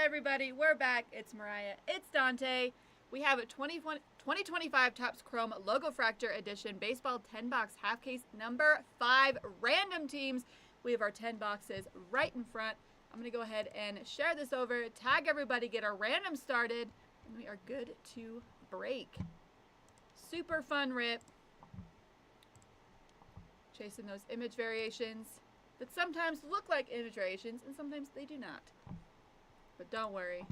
everybody? We're back. It's Mariah. It's Dante. We have a 2025 Topps Chrome Logofractor Edition Baseball 10 box half case number 5 random teams. We have our 10 boxes right in front. I'm going to go ahead and share this over, tag everybody, get our random started, and we are good to break. Super fun rip. Chasing those image variations that sometimes look like image variations and sometimes they do not. But don't worry.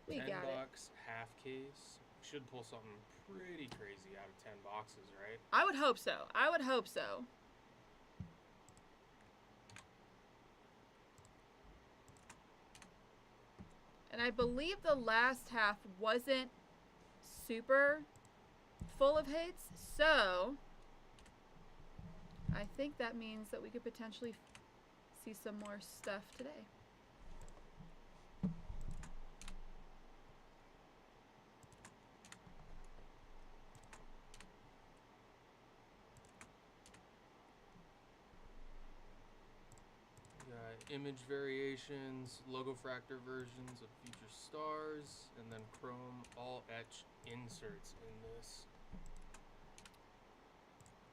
We got it. 10 box half case. Should pull something pretty crazy out of 10 boxes, right? I would hope so. I would hope so. And I believe the last half wasn't super full of hits, so I think that means that we could potentially see some more stuff today. Image variations, Logofractor versions of future stars, and then Chrome all etch inserts in this.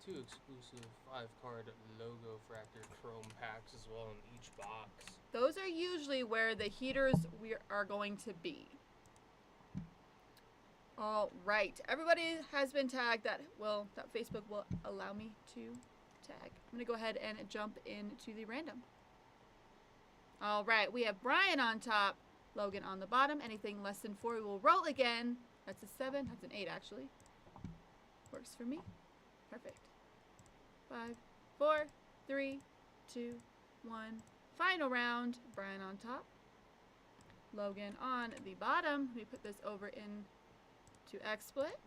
2 exclusive 5-card Logofractor Chrome packs as well in each box. Those are usually where the heaters are going to be. All right, everybody has been tagged that Facebook will allow me to tag. I'm gonna go ahead and jump into the random. All right, we have Brian on top, Logan on the bottom. Anything less than 4, we will roll again. That's a 7. That's an 8, actually. Works for me. Perfect. 5, 4, 3, 2, 1. Final round. Brian on top, Logan on the bottom. Let me put this over in to XSplit.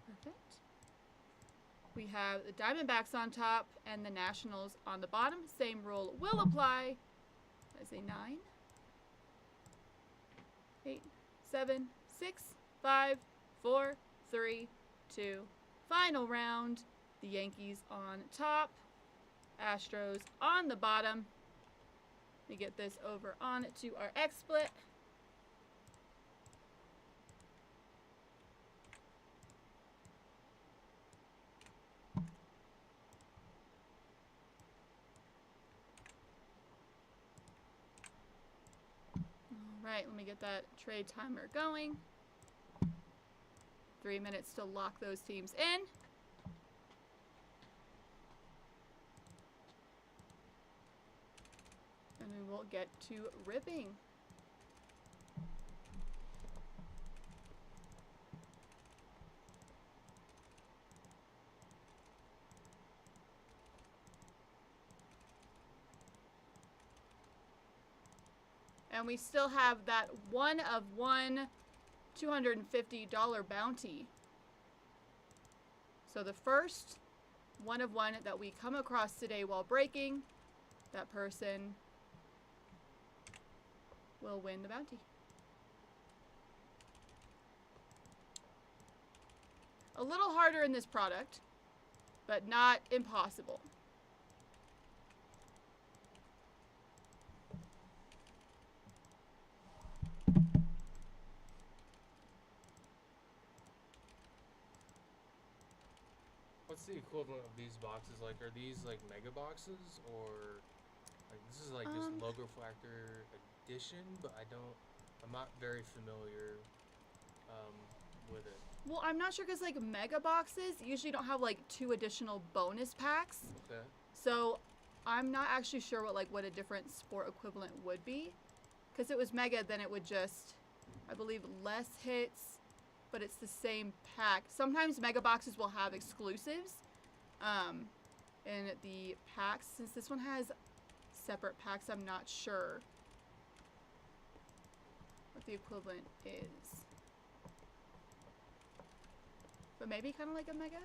Perfect. We have the Diamondbacks on top and the Nationals on the bottom. Same rule will apply. That is a 9, 8, 7, 6, 5, 4, 3, 2. Final round. The Yankees on top. Astros on the bottom. Let me get this over on to our XSplit. Right, let me get that trade timer going. 3 minutes to lock those teams in. And we will get to ripping. And we still have that 1 of 1 $250 bounty. So the first 1 of 1 that we come across today while breaking, that person will win the bounty. A little harder in this product, but not impossible. What's the equivalent of these boxes? Like, are these like mega boxes, or like this is like just Logofractor Edition? But I'm not very familiar with it. Well, I'm not sure because like mega boxes usually don't have like 2 additional bonus packs. Okay. So I'm not actually sure what a different sport equivalent would be. Because if it was mega, then it would just, I believe, less hits, but it's the same pack. Sometimes mega boxes will have exclusives in the packs. Since this one has separate packs, I'm not sure what the equivalent is. But maybe kind of like a mega?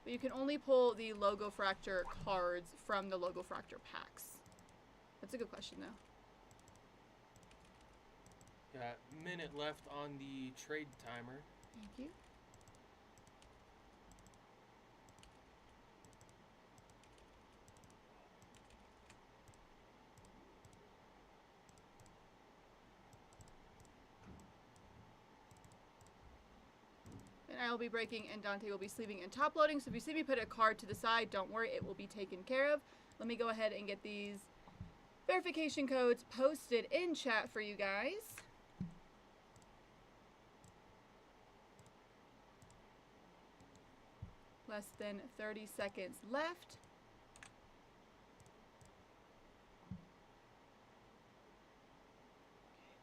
But you can only pull the Logofractor cards from the Logofractor packs. That's a good question, though. Got a minute left on the trade timer. Thank you. will be breaking, and Dante will be sleeving and top loading. So if you see me put a card to the side, don't worry, it will be taken care of. Let me go ahead and get these verification codes posted in chat for you guys. Less than 30 seconds left.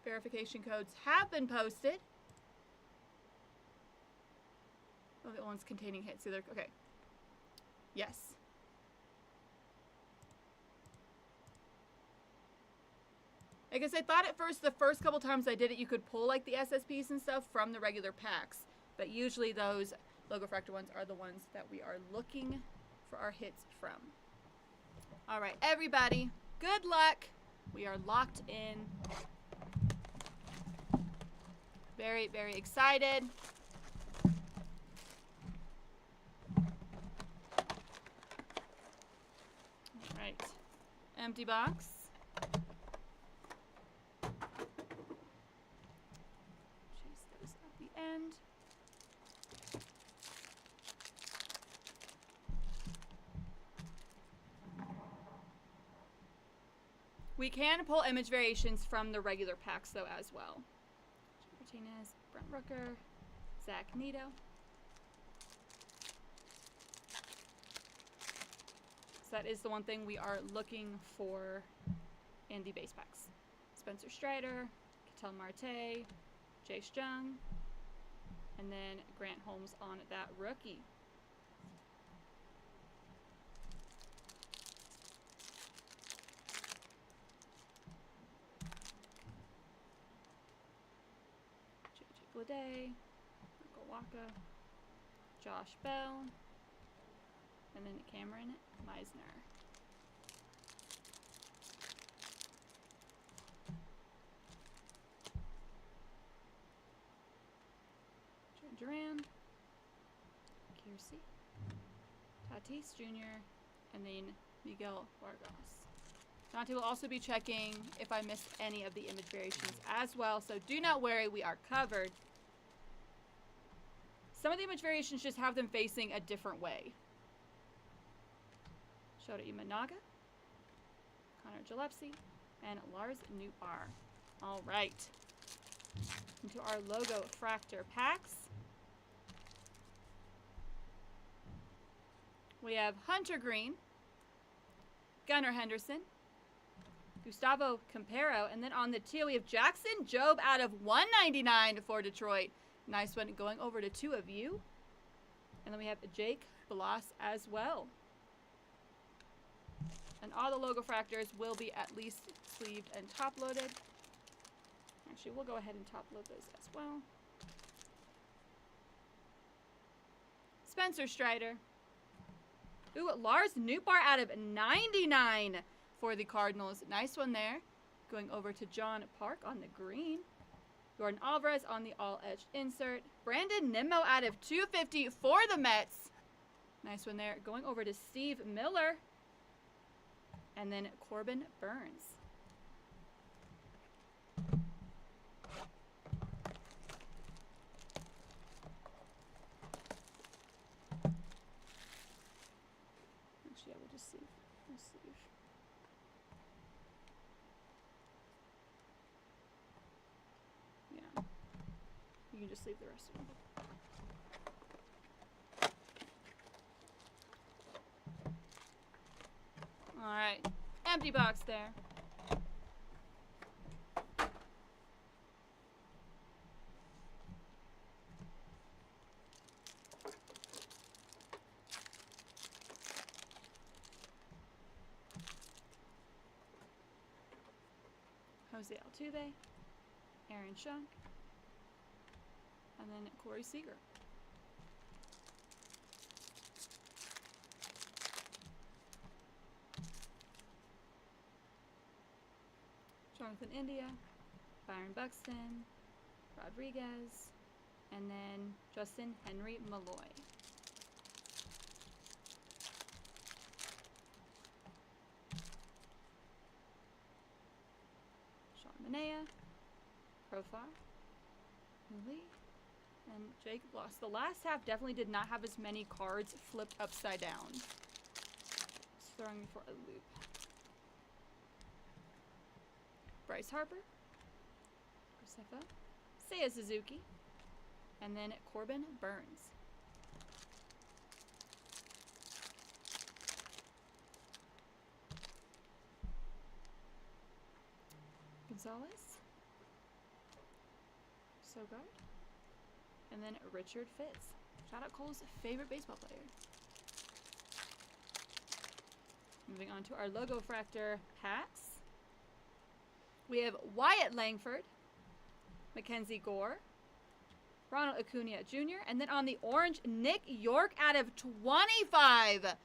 Verification codes have been posted. Oh, the ones containing hits. So they're okay. Yes. I guess I thought at first, the first couple times I did it, you could pull like the SSPs and stuff from the regular packs. But usually those Logofractor ones are the ones that we are looking for our hits from. All right, everybody, good luck. We are locked in. Very, very excited. All right, empty box. Chase those at the end. We can pull image variations from the regular packs, though, as well. Martinez, Brent Rooker, Zach Nito. So that is the one thing we are looking for in the base packs. Spencer Strider, Ketel Marte, Jace Jung, and then Grant Holmes on that rookie. Day, Michael Waka, Josh Bell, and then Cameron Meisner. Duran, Kiersey, Tatis Jr., and then Miguel Vargas. Dante will also be checking if I missed any of the image variations as well, so do not worry, we are covered. Some of the image variations just have them facing a different way. Shota Imanaga, Connor Gillespie, and Lars Nootbaar. All right. Into our Logofractor packs. We have Hunter Green, Gunnar Henderson, Gustavo Campero, and then on the teal we have Jackson Jobe out of 199 for Detroit. Nice one going over to two of you. And then we have Jake Bloss as well. And all the Logofractors will be at least sleeved and top loaded. Actually, we'll go ahead and top load those as well. Spencer Strider. Ooh, Lars Nootbaar out of 99 for the Cardinals. Nice one there. Going over to John Park on the green. Jordan Alvarez on the all-edged insert. Brandon Nimmo out of 250 for the Mets. Nice one there. Going over to Steve Miller. And then Corbin Burns. Actually, I will just see. Let's see. Yeah. You can just leave the rest of them. All right. Empty box there. Jose Altuve, Aaron Schunk, and then Corey Seager. Jonathan India, Byron Buxton, Rodriguez, and then Justin Henry Malloy. Sean Manaea, Profar, Lee, And Jake lost. The last half definitely did not have as many cards flipped upside down. It's throwing me for a loop. Bryce Harper. Josefa. Seiya Suzuki. And then Corbin Burns. Gonzalez. Sogard. And then Richard Fitz. Shout out Cole's favorite baseball player. Moving on to our Logofractor packs. We have Wyatt Langford, Mackenzie Gore, Ronald Acuna Jr., and then on the orange, Nick York out of 25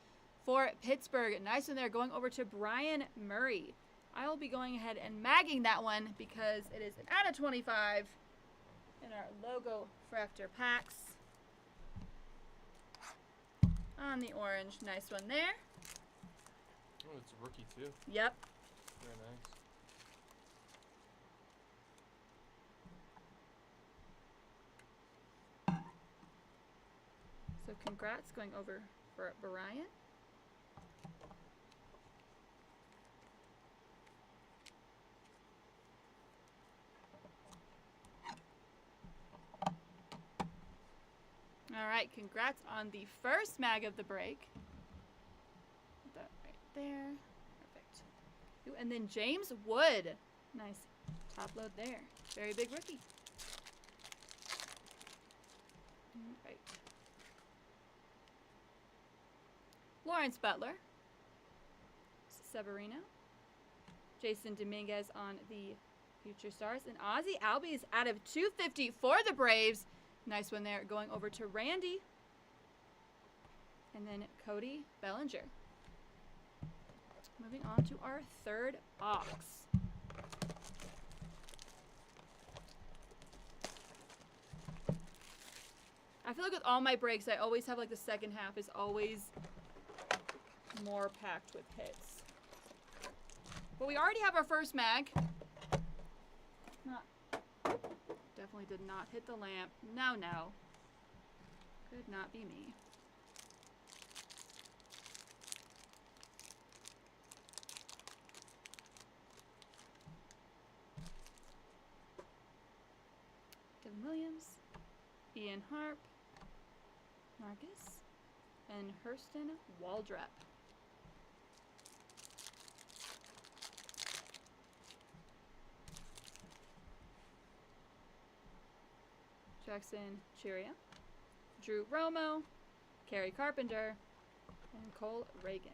for Pittsburgh. Nice one there, going over to Brian Murray. I will be going ahead and magging that one because it is an out of 25 in our Logofractor packs. On the orange, nice one there. Oh, it's a rookie too. Yep. Very nice. So congrats going over for Brian. All right, congrats on the first mag of the break. Put that right there. Perfect. Ooh, and then James Wood. Nice top load there. Very big rookie. All right. Lawrence Butler. Severino. Jason Dominguez on the Future Stars. And Ozzie Albies out of 250 for the Braves. Nice one there, going over to Randy. And then Cody Bellinger. Moving on to our third box. I feel like with all my breaks, I always have like the second half is always more packed with hits. But we already have our first mag. Definitely did not hit the lamp. No, no. Could not be me. Kevin Williams, Ian Harp, Marcus, and Hurston Waldrep. Jackson Chiria, Drew Romo, Kerry Carpenter, and Cole Reagans.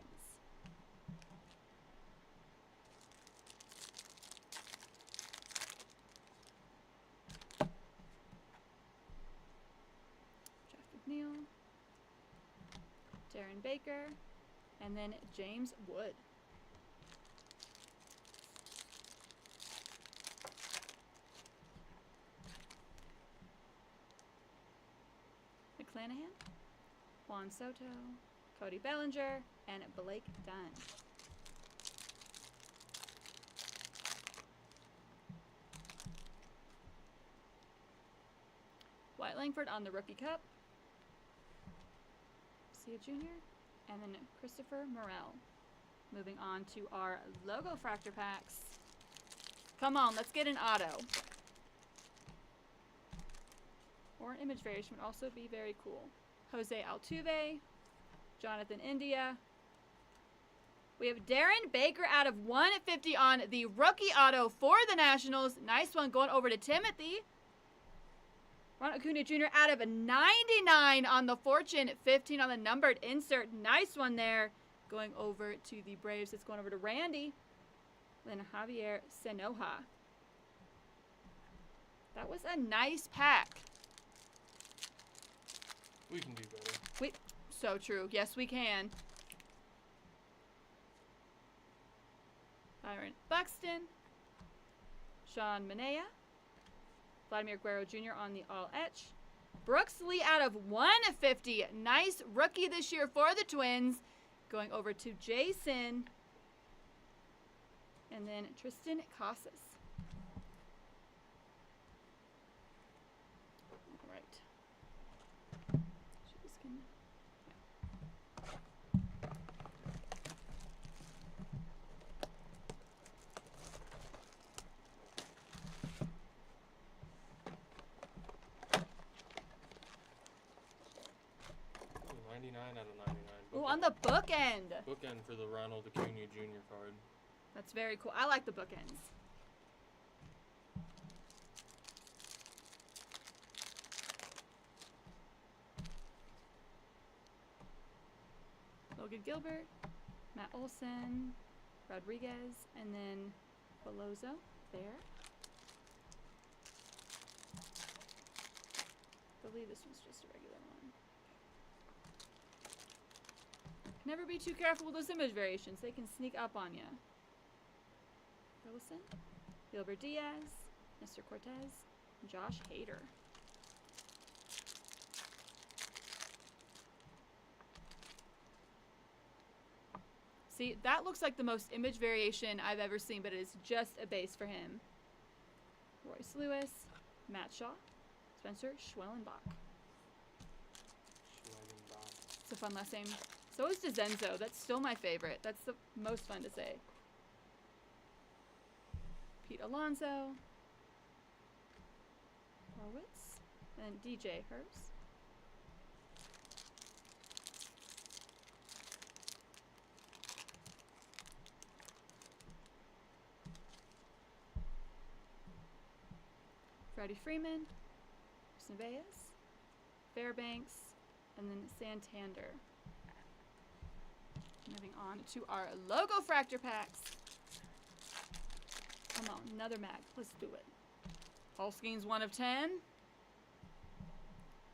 Jeff McNeil, Darren Baker, and then James Wood. McClanahan, Juan Soto, Cody Bellinger, and Blake Dunn. Wyatt Langford on the Rookie Cup. Sia Jr. And then Christopher Morel. Moving on to our Logofractor packs. Come on, let's get an auto. Or an image variation would also be very cool. Jose Altuve, Jonathan India. We have Darren Baker out of 150 on the rookie auto for the Nationals. Nice one going over to Timothy. Ron Acuna Jr. out of a 99 on the Fortune, 15 on the numbered insert. Nice one there going over to the Braves. It's going over to Randy. Then Javier Senoja. That was a nice pack. We can do better. So true. Yes, we can. Byron Buxton. Sean Manea. Vladimir Guerrero Jr. on the all etch. Brooks Lee out of 150. Nice rookie this year for the Twins. Going over to Jason. And then Tristan Casas. All right. bookend. Bookend for the Ronald Acuna Jr. card. That's very cool. I like the bookends. Logan Gilbert, Matt Olson, Rodriguez, and then Belozo there. I believe this one's just a regular one. Never be too careful with those image variations. They can sneak up on you. Wilson, Gilbert Diaz, Mr. Cortez, Josh Hader. See, that looks like the most image variation I've ever seen, but it is just a base for him. Royce Lewis, Matt Shaw, Spencer Schwellenbach. It's a fun last name. So is DeZenzo. That's still my favorite. That's the most fun to say. Pete Alonso, Horwitz, and DJ Hurst. Freddie Freeman, Nevaez, Fairbanks, and then Santander. Moving on to our Logofractor packs. Come on, another mag. Let's do it. Paul Skeens 1 of 10.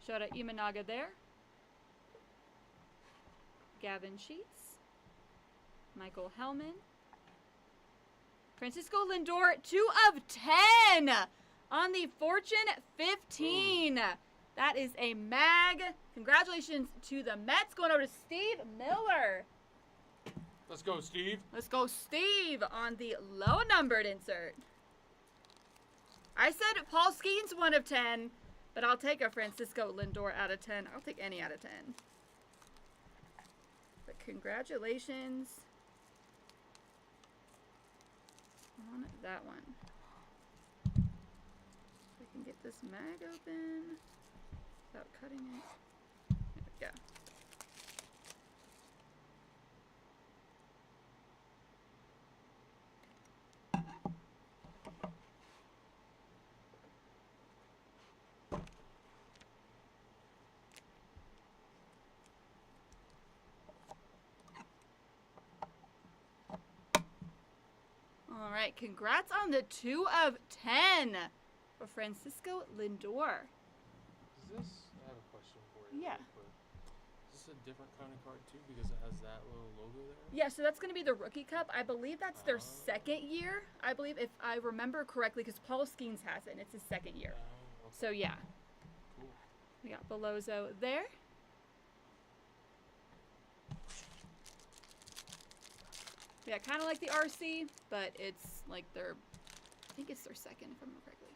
Shota Imanaga there. Gavin Sheets. Michael Hellman. Francisco Lindor 2 of 10 on the Fortune 15. Ooh. That is a mag. Congratulations to the Mets. Going over to Steve Miller. Let's go, Steve. Let's go, Steve, on the low-numbered insert. I said Paul Skeens 1 of 10, but I'll take a Francisco Lindor out of 10. I'll take any out of 10. But congratulations on that one. If I can get this mag open without cutting it. There we go. All right, congrats on the 2 of 10 for Francisco Lindor. Is this, I have a question for you. Yeah. Is this a different kind of card too because it has that little logo there? Yeah, so that's going to be the Rookie Cup. I believe that's their second year. I believe, if I remember correctly, because Paul Skeens has it, and it's his second year. Okay. So, yeah. Cool. We got Belozo there. Yeah, kind of like the RC, but it's like their, I think it's their second, if I remember correctly.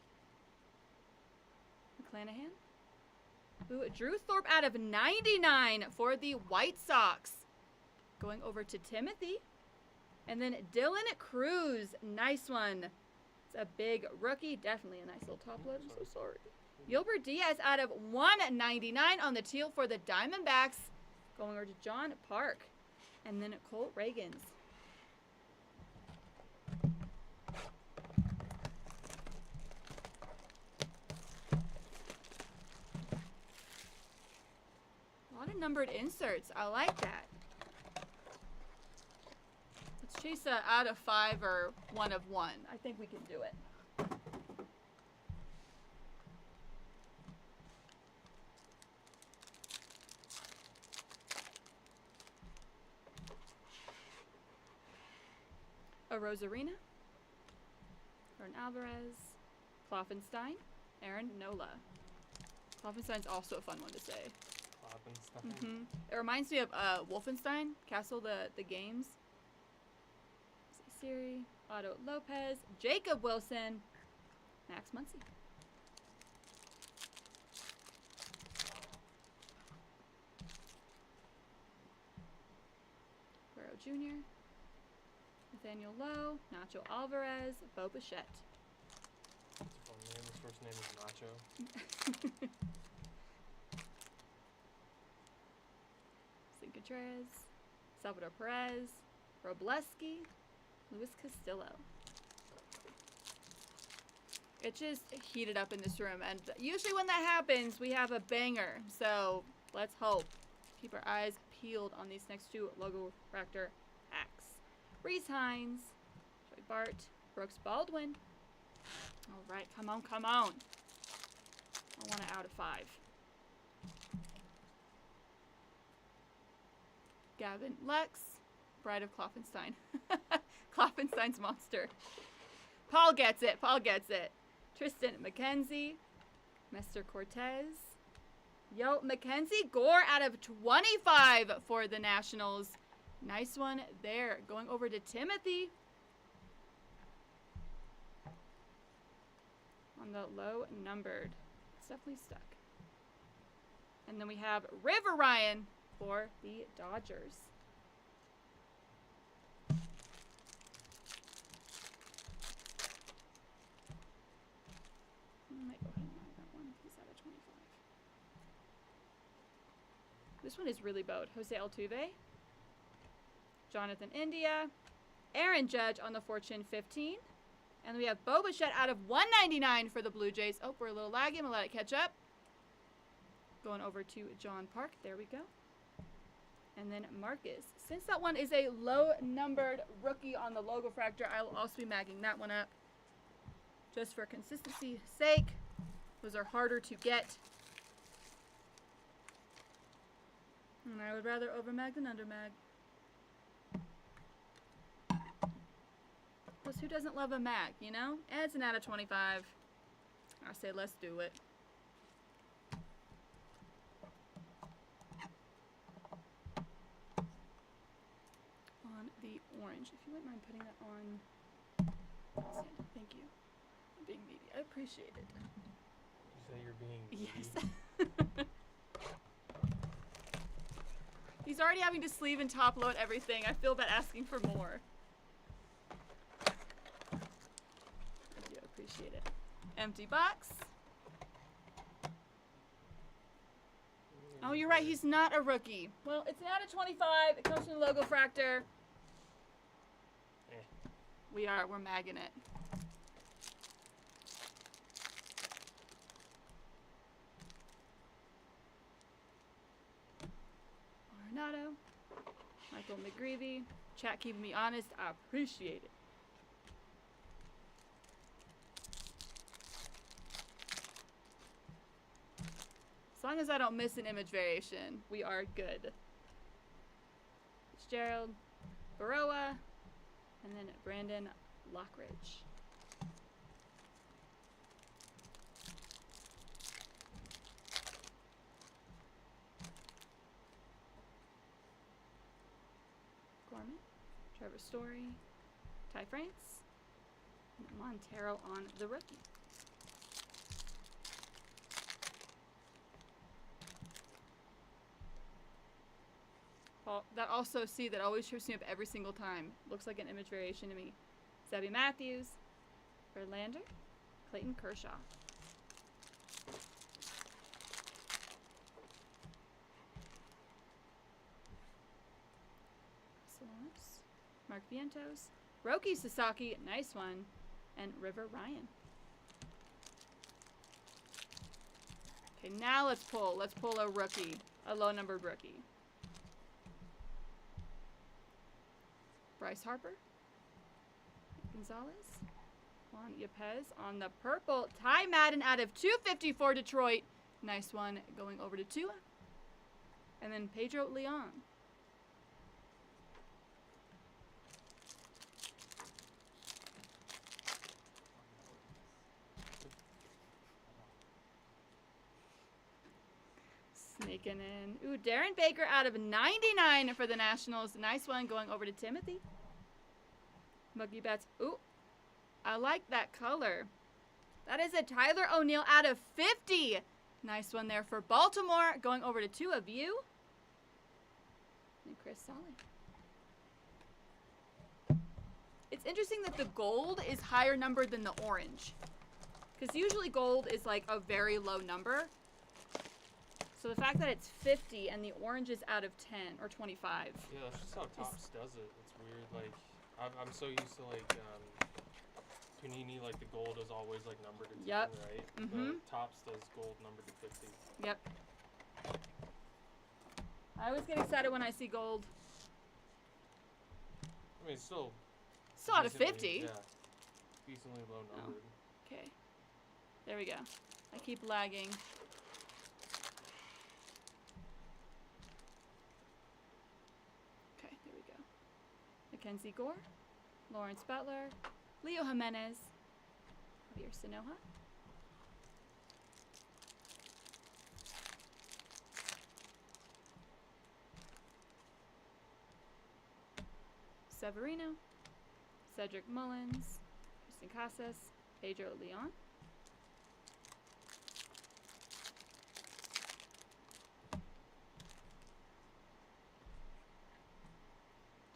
McClanahan. Ooh, Drew Thorpe out of 99 for the White Sox. Going over to Timothy. And then Dylan Cruz. Nice one. It's a big rookie. Definitely a nice little top load. I'm so sorry. Gilbert Diaz out of 199 on the teal for the Diamondbacks. Going over to John Park. And then Colt Reagans. A lot of numbered inserts. I like that. Let's chase a out of 5 or 1 of 1. I think we can do it. A Rosarina. Aaron Alvarez. Kloffenstein. Aaron Nola. Kloffenstein's also a fun one to say. Mm-hmm. It reminds me of Wolfenstein, Castle the Games. Siri, Otto Lopez, Jacob Wilson, Max Muncy. Guerrero Jr., Nathaniel Lowe, Nacho Alvarez, Bo Bichette. That's a fun name. His first name is Nacho. Contreras, Salvador Perez, Robleski, Luis Castillo. It just heated up in this room, and usually when that happens, we have a banger. So let's hope. Keep our eyes peeled on these next two Logofractor packs. Reese Hines, Joey Bart, Brooks Baldwin. All right, come on, come on. I want it out of 5. Gavin Lex, Bride of Kloffenstein. Kloffenstein's monster. Paul gets it. Paul gets it. Tristan McKenzie, Mester Cortez. Yo, Mackenzie Gore out of 25 for the Nationals. Nice one there. Going over to Timothy. On the low numbered. It's definitely stuck. And then we have River Ryan for the Dodgers. I might go ahead and mark that one. He's out of 25. This one is really bowed. Jose Altuve. Jonathan India. Aaron Judge on the Fortune 15. And we have Bo Bichette out of 199 for the Blue Jays. Oh, we're a little laggy. I'm going to let it catch up. Going over to John Park. There we go. And then Marcus. Since that one is a low-numbered rookie on the Logofractor, I will also be magging that one up. Just for consistency's sake. Those are harder to get. And I would rather overmag than undermag. Plus, who doesn't love a mag, you know? And it's an out of 25. I say let's do it. On the orange. If you wouldn't mind putting that on. Thank you. I'm being needy. I appreciate it. You say you're being needy? Yes. He's already having to sleeve and top load everything. I feel bad asking for more. I do appreciate it. Empty box. Oh, you're right. He's not a rookie. Well, it's an out of 25. It comes from the Logofractor. We're magging it. Arenado, Michael McGreevy. Chat keeping me honest. I appreciate it. As long as I don't miss an image variation, we are good. Fitzgerald, Baroa, and then Brandon Lockridge. Gorman, Trevor Story, Ty France, and Montero on the rookie. Paul, that also, see, that always trips me up every single time. Looks like an image variation to me. Zebby Matthews, Verlander, Clayton Kershaw. Mark Vientos, Roki Sasaki, nice one, and River Ryan. Okay, now let's pull. Let's pull a rookie, a low-numbered rookie. Bryce Harper, Gonzalez, Juan Yepez on the purple. Ty Madden out of 250 for Detroit. Nice one going over to Tua. And then Pedro Leon. Sneaking in. Ooh, Darren Baker out of 99 for the Nationals. Nice one going over to Timothy. Mookie Betts. Ooh, I like that color. That is a Tyler O'Neill out of 50. Nice one there for Baltimore. Going over to two of you. And Chris Solid. It's interesting that the gold is higher numbered than the orange. Because usually gold is like a very low number. So the fact that it's 50 and the orange is out of 10 or 25. Yeah, that's just how Topps does it. It's weird. Like, I'm so used to like Panini, like the gold is always like numbered to 10, Yep. right? Mhm. But Topps does gold numbered to 50. Yep. I always get excited when I see gold. I mean, it's still Out of decently- 50. Yeah, decently low numbered. Okay. There we go. I keep lagging. Okay, there we go. Mackenzie Gore, Lawrence Butler, Leo Jimenez, Javier Sanoja, Severino, Cedric Mullins, Tristan Casas, Pedro Leon,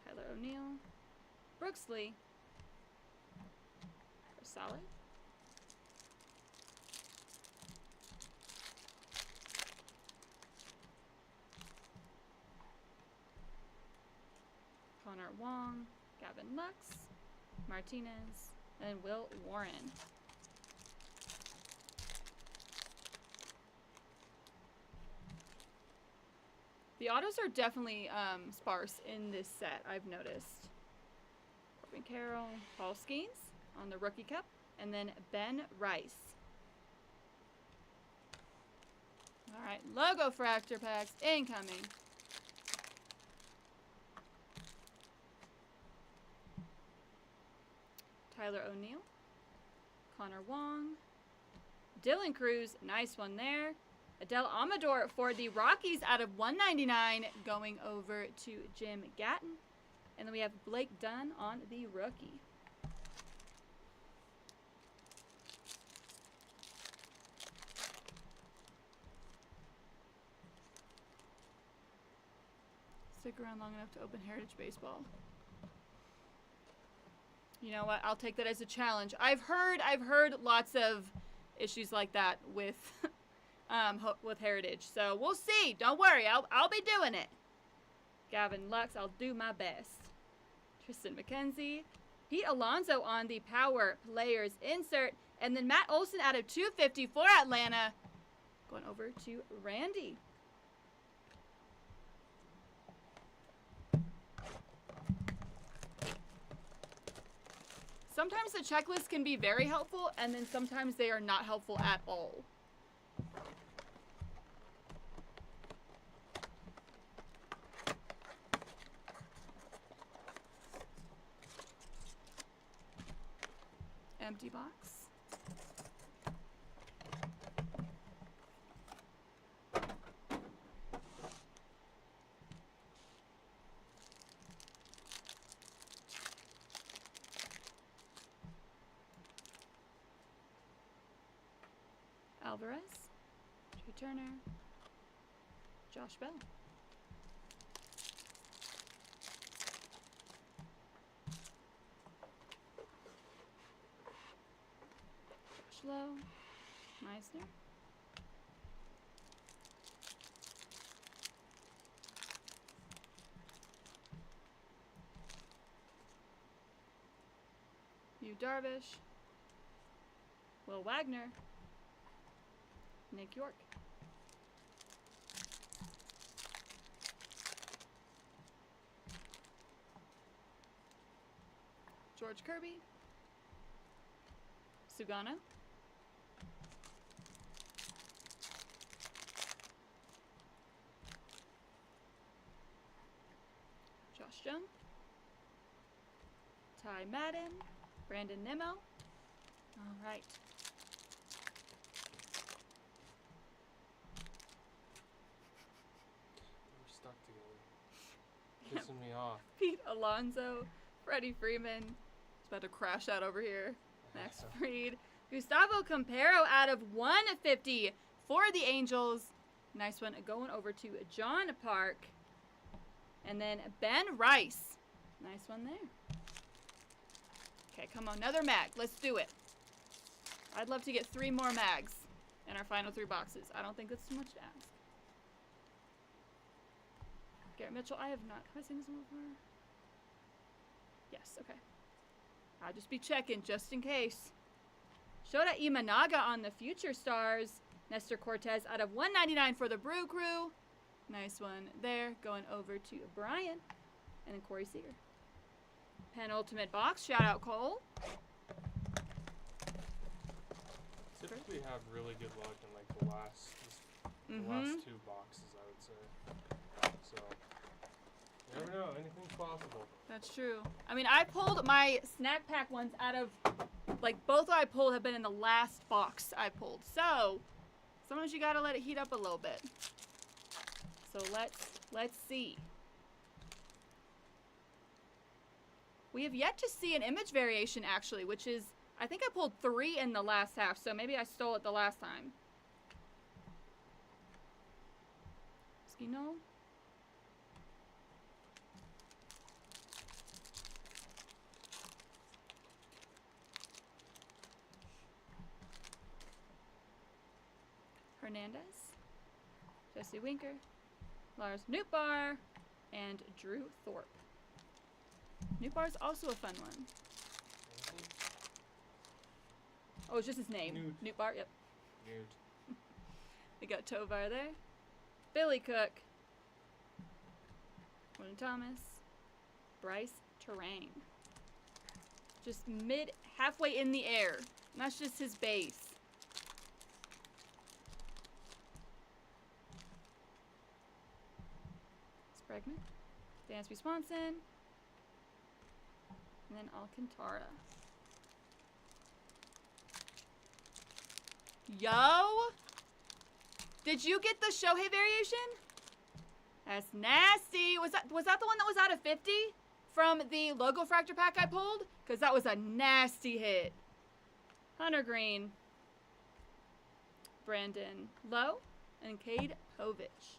Tyler O'Neill, Brooks Lee, Rosales, Connor Wong, Gavin Lux, Martinez, and Will Warren. The autos are definitely sparse in this set, I've noticed. Corbin Carroll, Paul Skeens on the Rookie Cup, and then Ben Rice. Alright, Logofractor packs incoming. Tyler O'Neill, Connor Wong, Dylan Cruz, nice one there. Adele Amador for the Rockies out of 199 going over to Jim Gatton. And then we have Blake Dunn on the rookie. Stick around long enough to open Heritage Baseball. You know what? I'll take that as a challenge. I've heard lots of issues like that with with Heritage. So we'll see. Don't worry. I'll be doing it. Gavin Lux, I'll do my best. Tristan McKenzie, Pete Alonso on the Power Players insert, and then Matt Olson out of 250 for Atlanta. Going over to Randy. Sometimes the checklist can be very helpful, and then sometimes they are not helpful at all. Empty box. Alvarez, Trey Turner, Josh Bell. Josh Lowe, Meisner. Yu Darvish, Will Wagner, Nick York. George Kirby. Sugano. Josh Jung. Ty Madden. Brandon Nimmo. All right. Stuck together. Pissing me off. Pete Alonso, Freddie Freeman. It's about to crash out over here. Max Fried. Gustavo Campero out of 150 for the Angels. Nice one going over to John Park. And then Ben Rice. Nice one there. Okay, come on. Another mag. Let's do it. I'd love to get 3 more mags in our final 3 boxes. I don't think that's too much to ask. Garrett Mitchell, I have not. Have I seen this one before? Yes, okay. I'll just be checking just in case. Shota Imanaga on the Future Stars. Nestor Cortez out of 199 for the Brew Crew. Nice one there. Going over to Brian. And then Corey Seager. Penultimate box. Shout out Cole. Typically have really good luck in like the last two boxes, I would say. So you never know, anything's possible. That's true. I mean, I pulled my snack pack ones out of, like, both I pulled have been in the last box I pulled. So sometimes you gotta let it heat up a little bit. So let's see. We have yet to see an image variation, actually, which is, I think I pulled 3 in the last half, so maybe I stole it the last time. Skino? Hernandez, Jesse Winker, Lars Nootbaar, and Drew Thorpe. Nootbaar is also a fun one. Oh, it's just his name. Nootbaar, yep. Newt. We got Tovar there. Billy Cook. William Thomas. Bryce Terang. Just halfway in the air. And that's just his base. Bregman, Dansby Swanson, and then Alcantara. Yo! Did you get the Shohei variation? That's nasty. Was that the one that was out of 50 from the Logofractor pack I pulled? Because that was a nasty hit. Hunter Green, Brandon Lowe, and Cade Povich.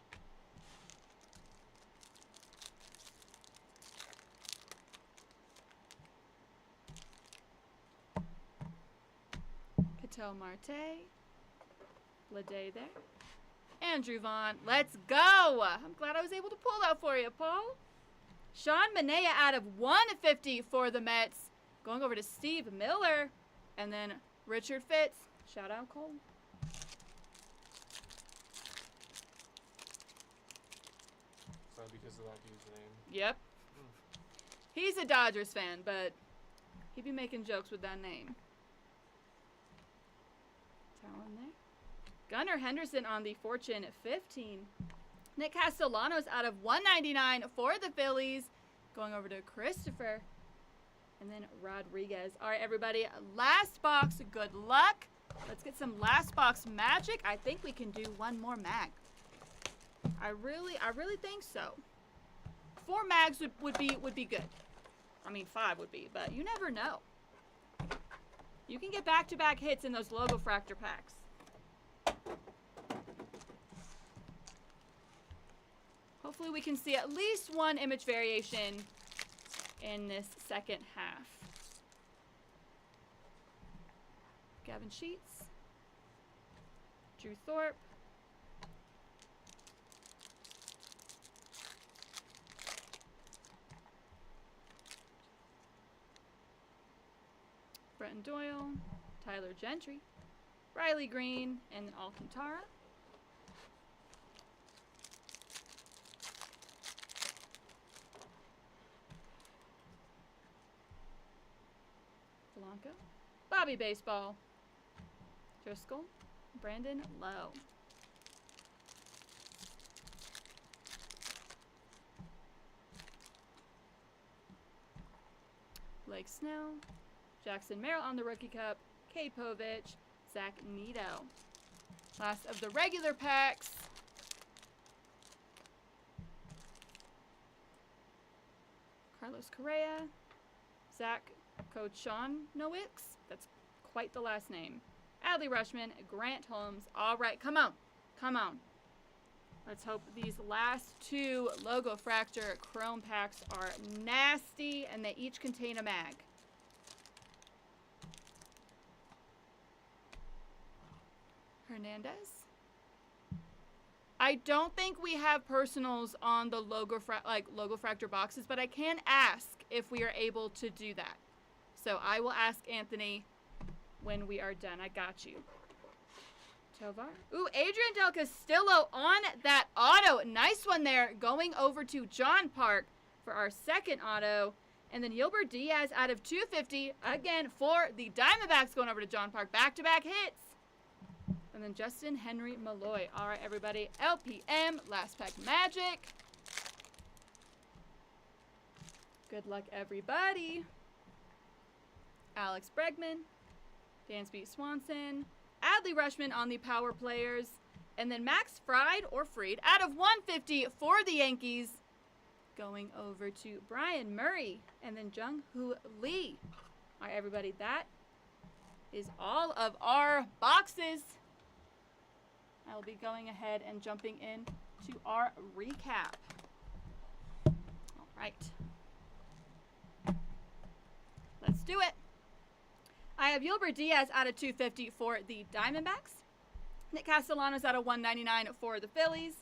Cattell Marte, Lede there, Andrew Vaughn. Let's go! I'm glad I was able to pull that for you, Paul. Sean Manaea out of 150 for the Mets. Going over to Steve Miller, and then Richard Fitz. Shout out Cole. Probably because of that dude's name. Yep. He's a Dodgers fan, but he'd be making jokes with that name. Talon there. Gunnar Henderson on the Fortune 15. Nick Castellanos out of 199 for the Phillies. Going over to Christopher. And then Rodriguez. All right, everybody. Last box. Good luck. Let's get some last box magic. I think we can do one more mag. I really think so. 4 mags would be good. I mean, 5 would be, but you never know. You can get back-to-back hits in those Logofractor packs. Hopefully we can see at least one image variation in this second half. Gavin Sheets. Drew Thorpe. Bretton Doyle, Tyler Gentry, Riley Green, and Alcantara. Blanco, Bobby Baseball, Driscoll, Brandon Lowe. Blake Snell, Jackson Merrill on the Rookie Cup, Cade Povich, Zach Neto. Last of the regular packs. Carlos Correa, Zach Kochanowicz. That's quite the last name. Adley Rushman, Grant Holmes. All right, come on. Come on. Let's hope these last 2 Logofractor Chrome packs are nasty and they each contain a mag. Hernandez, I don't think we have personals on the Logofractor boxes, but I can ask if we are able to do that. So I will ask Anthony when we are done. I got you. Tovar. Ooh, Adrian Del Castillo on that auto. Nice one there. Going over to John Park for our second auto. And then Gilbert Diaz out of 250. Again, for the Diamondbacks going over to John Park. Back-to-back hits. And then Justin Henry Malloy. All right, everybody. LPM, last pack magic. Good luck, everybody. Alex Bregman. Dansby Swanson. Adley Rutschman on the power players. And then Max Fried or Freed out of 150 for the Yankees. Going over to Brian Murray. And then Jung-Hoo Lee. All right, everybody. That is all of our boxes. I will be going ahead and jumping in to our recap. All right. Let's do it. I have Gilbert Diaz out of 250 for the Diamondbacks. Nick Castellanos out of 199 for the Phillies.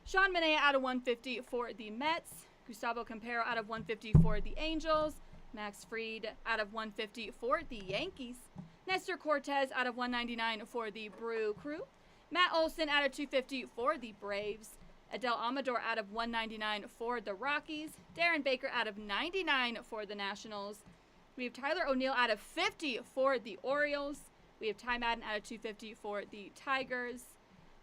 Sean Manaea out of 150 for the Mets. Gustavo Campero out of 150 for the Angels. Max Fried out of 150 for the Yankees. Nestor Cortez out of 199 for the Brew Crew. Matt Olson out of 250 for the Braves. Adel Amador out of 199 for the Rockies. Darren Baker out of 99 for the Nationals. We have Tyler O'Neill out of 50 for the Orioles. We have Ty Madden out of 250 for the Tigers.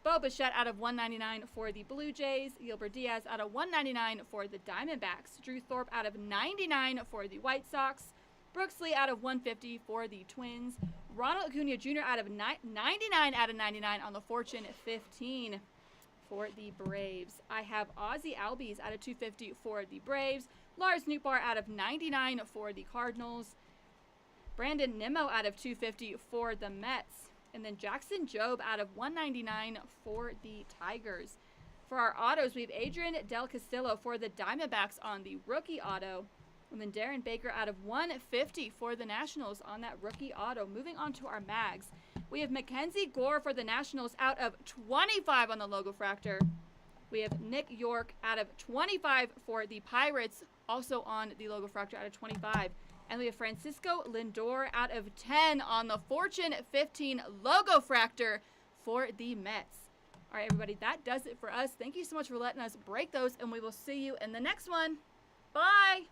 Bo Bichette out of 199 for the Blue Jays. Gilbert Diaz out of 199 for the Diamondbacks. Drew Thorpe out of 99 for the White Sox. Brooks Lee out of 150 for the Twins. Ronald Acuna Jr. out of 99 out of 99 on the Fortune 15 for the Braves. I have Ozzie Albies out of 250 for the Braves. Lars Nootbaar out of 99 for the Cardinals. Brandon Nimmo out of 250 for the Mets. And then Jackson Jobe out of 199 for the Tigers. For our autos, we have Adrian Del Castillo for the Diamondbacks on the rookie auto. And then Darren Baker out of 150 for the Nationals on that rookie auto. Moving on to our mags. We have Mackenzie Gore for the Nationals out of 25 on the Logofractor. We have Nick York out of 25 for the Pirates, also on the Logofractor out of 25. And we have Francisco Lindor out of 10 on the Fortune 15 Logofractor for the Mets. All right, everybody, that does it for us. Thank you so much for letting us break those, and we will see you in the next one. Bye!